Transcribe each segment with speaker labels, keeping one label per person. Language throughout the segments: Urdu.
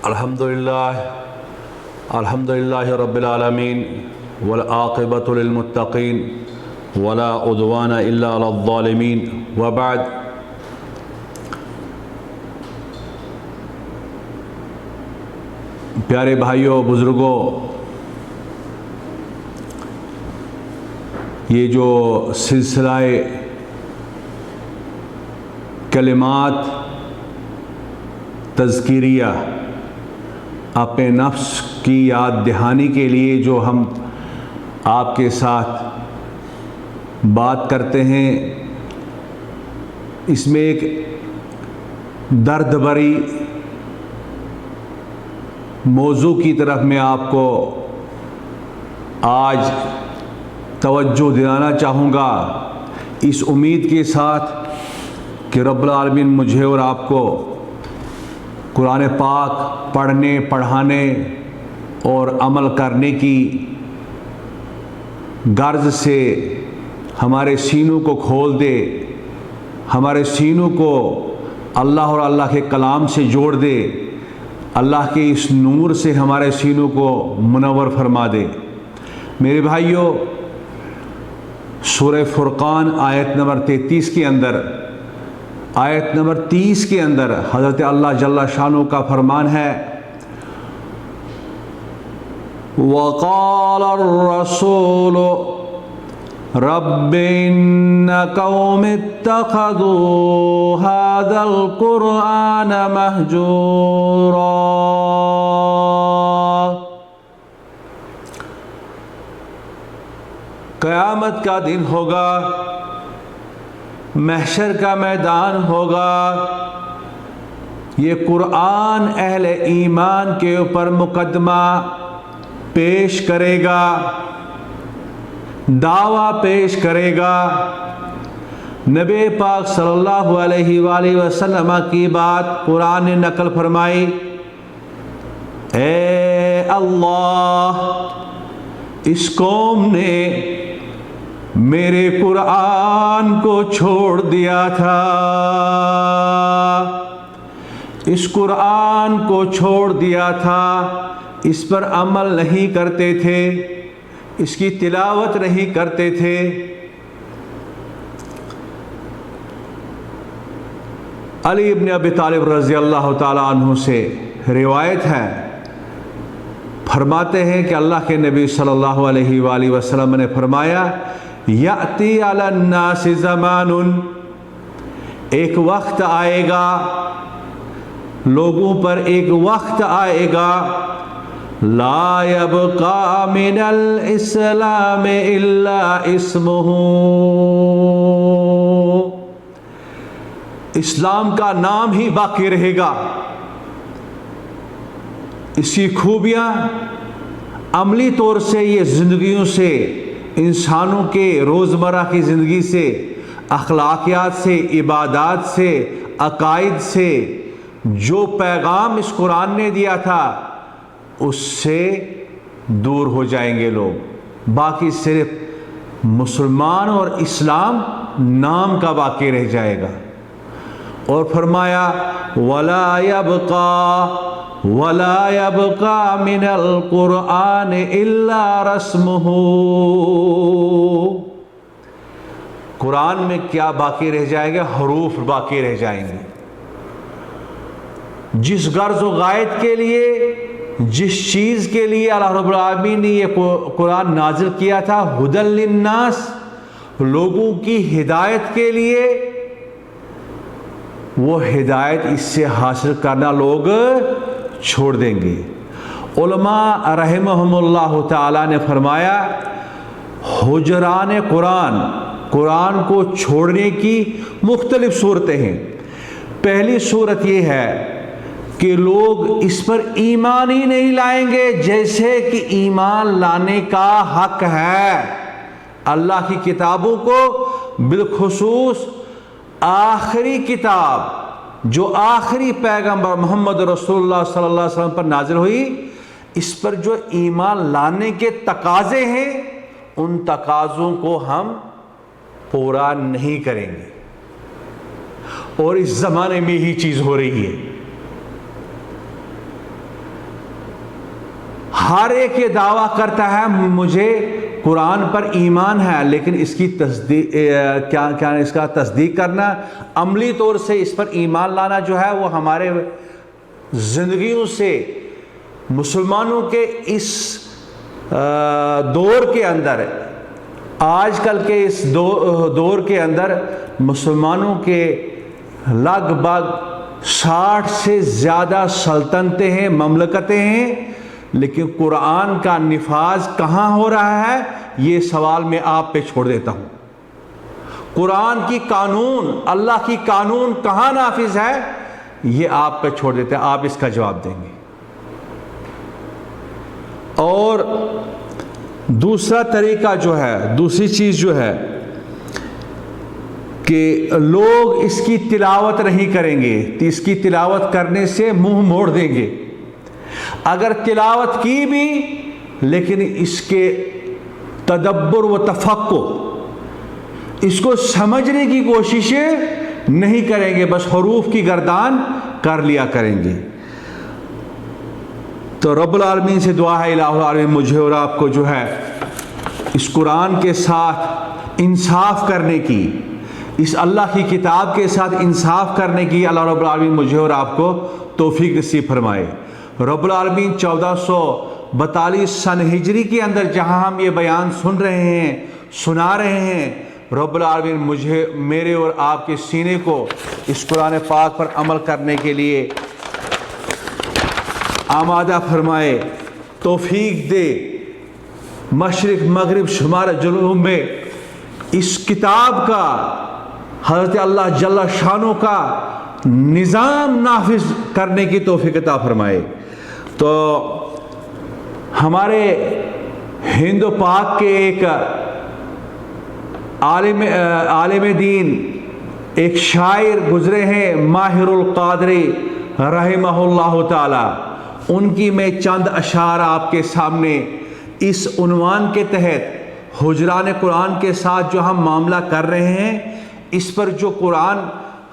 Speaker 1: الحمدللہ رب العالمین والعاقبۃ للمتقین ولا عدوان الا علی الظالمین وبعد۔ پیارے بھائیوں بزرگوں، یہ جو سلسلہ کلمات تذکیریہ اپنے نفس کی یاد دہانی کے لیے جو ہم آپ کے ساتھ بات کرتے ہیں، اس میں ایک درد بھری موضوع کی طرف میں آپ کو آج توجہ دلانا چاہوں گا، اس امید کے ساتھ کہ رب العالمین مجھے اور آپ کو قرآن پاک پڑھنے، پڑھانے اور عمل کرنے کی غرض سے ہمارے سینوں کو کھول دے، ہمارے سینوں کو اللہ اور اللہ کے کلام سے جوڑ دے، اللہ کے اس نور سے ہمارے سینوں کو منور فرما دے۔ میرے بھائیوں، سورہ فرقان آیت نمبر 33 کے اندر، آیت نمبر 30 کے اندر حضرت اللہ جل شانہ کا فرمان ہے، وَقَالَ الرَّسُولُ رَبِّ إِنَّ قَوْمِ اتَّخَذُوا هَذَا الْقُرْآنَ مَهْجُورًا۔ قیامت کا دن ہوگا، محشر کا میدان ہوگا، یہ قرآن اہل ایمان کے اوپر مقدمہ پیش کرے گا، دعویٰ پیش کرے گا۔ نبی پاک صلی اللہ علیہ وآلہ وسلم کی بات قرآن نے نقل فرمائی، اے اللہ، اس قوم نے میرے قرآن کو چھوڑ دیا تھا، اس قرآن کو چھوڑ دیا تھا، اس پر عمل نہیں کرتے تھے، اس کی تلاوت نہیں کرتے تھے۔ علی بن ابی طالب رضی اللہ تعالیٰ عنہ سے روایت ہے، فرماتے ہیں کہ اللہ کے نبی صلی اللہ علیہ وآلہ وسلم نے فرمایا، یأتی علی الناس زمان، ایک وقت آئے گا، لوگوں پر ایک وقت آئے گا، لا یبقى من الاسلام الا اسمہ، اسلام کا نام ہی باقی رہے گا، اس کی خوبیاں عملی طور سے یہ زندگیوں سے، انسانوں کے روزمرہ کی زندگی سے، اخلاقیات سے، عبادات سے، عقائد سے جو پیغام اس قرآن نے دیا تھا اس سے دور ہو جائیں گے لوگ، باقی صرف مسلمان اور اسلام نام کا باقی رہ جائے گا۔ اور فرمایا وَلَا يَبْقَى مِنَ الْقُرْآنِ إِلَّا رَسْمُهُ، قرآن میں کیا باقی رہ جائے گا؟ حروف باقی رہ جائیں گے۔ جس غرض و غایت کے لیے، جس چیز کے لیے اللہ رب العالمین نے یہ قرآن نازل کیا تھا، ہدی للناس، لوگوں کی ہدایت کے لیے، وہ ہدایت اس سے حاصل کرنا لوگ چھوڑ دیں گے۔ علماء رحمہم اللہ تعالیٰ نے فرمایا، حجران قرآن، قرآن کو چھوڑنے کی مختلف صورتیں ہیں۔ پہلی صورت یہ ہے کہ لوگ اس پر ایمان ہی نہیں لائیں گے جیسے کہ ایمان لانے کا حق ہے۔ اللہ کی کتابوں کو، بالخصوص آخری کتاب جو آخری پیغمبر محمد رسول اللہ صلی اللہ علیہ وسلم پر نازل ہوئی، اس پر جو ایمان لانے کے تقاضے ہیں، ان تقاضوں کو ہم پورا نہیں کریں گے، اور اس زمانے میں ہی چیز ہو رہی ہے۔ ہر ایک یہ دعویٰ کرتا ہے مجھے قرآن پر ایمان ہے، لیکن اس کی تصدیق اس کا تصدیق کرنا، عملی طور سے اس پر ایمان لانا جو ہے وہ ہمارے زندگیوں سے، مسلمانوں کے اس دور کے اندر، آج کل کے اس دور کے اندر مسلمانوں کے لگ بھگ 60 سے زیادہ سلطنتیں ہیں، مملکتیں ہیں، لیکن قرآن کا نفاذ کہاں ہو رہا ہے؟ یہ سوال میں آپ پہ چھوڑ دیتا ہوں۔ قرآن کی قانون، اللہ کی قانون کہاں نافذ ہے؟ یہ آپ پہ چھوڑ دیتے ہیں، آپ اس کا جواب دیں گے۔ اور دوسرا طریقہ جو ہے، دوسری چیز جو ہے کہ لوگ اس کی تلاوت نہیں کریں گے، اس کی تلاوت کرنے سے منہ موڑ دیں گے۔ اگر تلاوت کی بھی لیکن اس کے تدبر و تفقہ، اس کو سمجھنے کی کوششیں نہیں کریں گے، بس حروف کی گردان کر لیا کریں گے۔ تو رب العالمین سے دعا ہے الہ العالمین مجھے اور آپ کو جو ہے اس قرآن کے ساتھ انصاف کرنے کی، اس اللہ کی کتاب کے ساتھ انصاف کرنے کی اللہ رب العالمین مجھے اور آپ کو توفیق نصیب فرمائے۔ رب العالمین 1442 سن ہجری کے اندر جہاں ہم یہ بیان سن رہے ہیں، سنا رہے ہیں، رب العالمین مجھے، میرے اور آپ کے سینے کو اس قرآن پاک پر عمل کرنے کے لیے آمادہ فرمائے، توفیق دے۔ مشرق مغرب شمال جنوب میں اس کتاب کا، حضرت اللہ جل شانہ کا نظام نافذ کرنے کی توفیق عطا فرمائے۔ تو ہمارے ہند و پاک کے ایک عالم دین، ایک شاعر گزرے ہیں ماہر القادری رحمہ اللہ تعالی، ان کی میں چند اشعار آپ کے سامنے اس عنوان کے تحت حجران قرآن کے ساتھ جو ہم معاملہ کر رہے ہیں، اس پر جو قرآن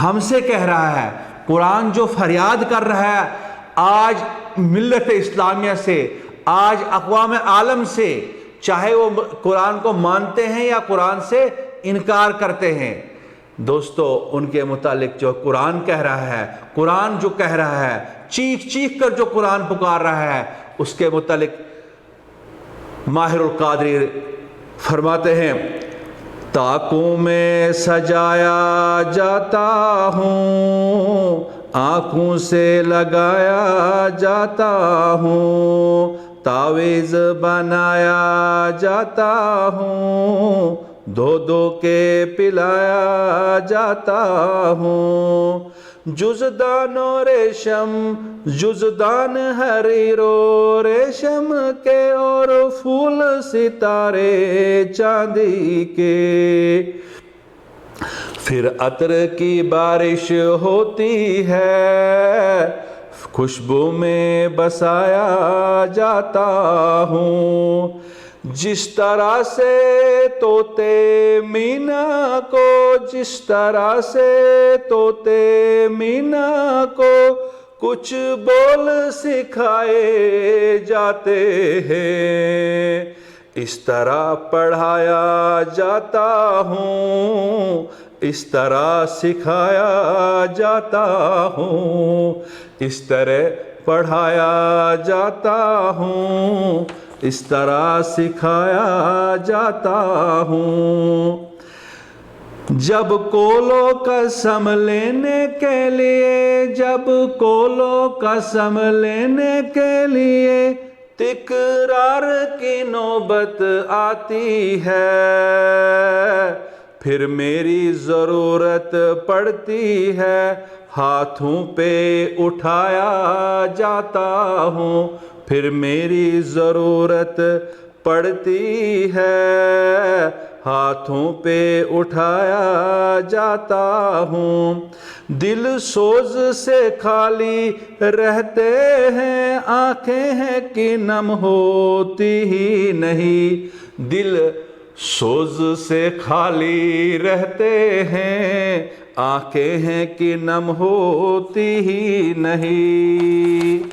Speaker 1: ہم سے کہہ رہا ہے، قرآن جو فریاد کر رہا ہے آج ملت اسلامیہ سے، آج اقوام عالم سے، چاہے وہ قرآن کو مانتے ہیں یا قرآن سے انکار کرتے ہیں، دوستو ان کے متعلق جو قرآن کہہ رہا ہے، قرآن جو کہہ رہا ہے، چیخ چیخ کر جو قرآن پکار رہا ہے، اس کے متعلق ماہر القادری فرماتے ہیں، تاکوں میں سجایا جاتا ہوں، آنکھوں سے لگایا جاتا ہوں، تعویذ بنایا جاتا ہوں، دھو دھو کے پلایا جاتا ہوں، جزدان و ریشم، جزدان حریر و ریشم کے، اور پھول ستارے چاندی کے، پھر عطر کی بارش ہوتی ہے، خوشبو میں بسایا جاتا ہوں، جس طرح سے طوطے مینا کو، جس طرح سے طوطے مینا کو کچھ بول سکھائے جاتے ہیں، اس طرح پڑھایا جاتا ہوں، اس طرح سکھایا جاتا ہوں، اس طرح پڑھایا جاتا ہوں، اس طرح سکھایا جاتا ہوں۔ جب کولو قسم لینے کے لیے، جب کولو قسم لینے کے لیے تکرار کی نوبت آتی ہے، پھر میری ضرورت پڑتی ہے، ہاتھوں پہ اٹھایا جاتا ہوں، پھر میری ضرورت پڑتی ہے، ہاتھوں پہ اٹھایا جاتا ہوں، دل سوز سے خالی رہتے ہیں، آنکھیں ہیں کہ نم ہوتی ہی نہیں، دل سوز سے خالی رہتے ہیں، آنکھیں ہیں کہ نم ہوتی ہی نہیں،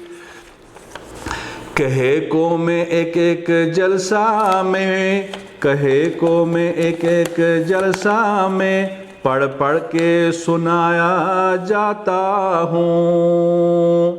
Speaker 1: کہے کو میں ایک ایک جلسہ میں، کہے کو میں ایک ایک جلسہ میں، پڑھ پڑھ کے سنایا جاتا ہوں۔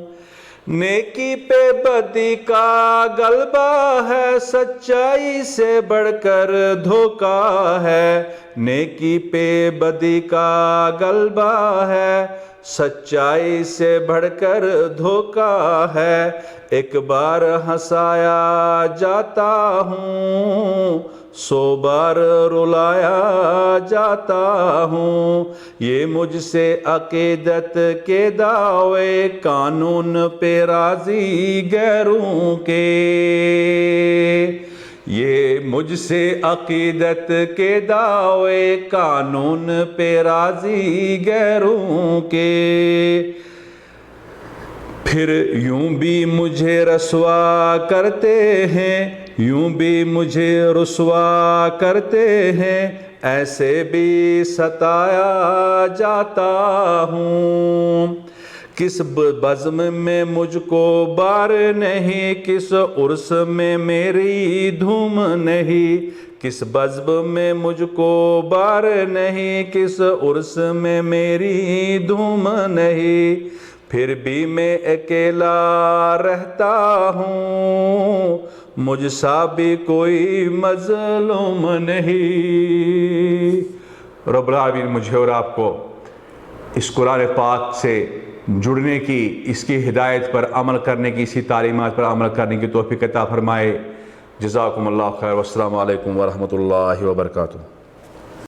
Speaker 1: نیکی پہ بدی کا غلبہ ہے، سچائی سے بڑھ کر دھوکا ہے۔ نیکی پہ بدی کا غلبہ ہے، سچائی سے بڑھ کر دھوکا ہے۔ ایک بار ہنسایا جاتا ہوں، 100 بار رلایا جاتا ہوں۔ یہ مجھ سے عقیدت کے دعوے، قانون پہ راضی غیروں کے۔ یہ مجھ سے عقیدت کے دعوے، قانون پہ راضی غیروں کے۔ پھر یوں بھی مجھے رسوا کرتے ہیں، یوں بھی مجھے رسوا کرتے ہیں، ایسے بھی ستایا جاتا ہوں۔ کس بزم میں مجھ کو بار نہیں، کس عرس میں میری دھوم نہیں۔ کس بزم میں مجھ کو بار نہیں، کس عرس میں میری دھوم نہیں۔ پھر بھی میں اکیلا رہتا ہوں، مجھ سا بھی کوئی مظلوم نہیں۔ رب العالمین مجھے اور آپ کو اس قرآن پاک سے جڑنے کی، اس کی ہدایت پر عمل کرنے کی، اسی تعلیمات پر عمل کرنے کی توفیق عطا فرمائے۔ جزاکم اللہ خیر، والسلام علیکم ورحمۃ اللہ وبرکاتہ۔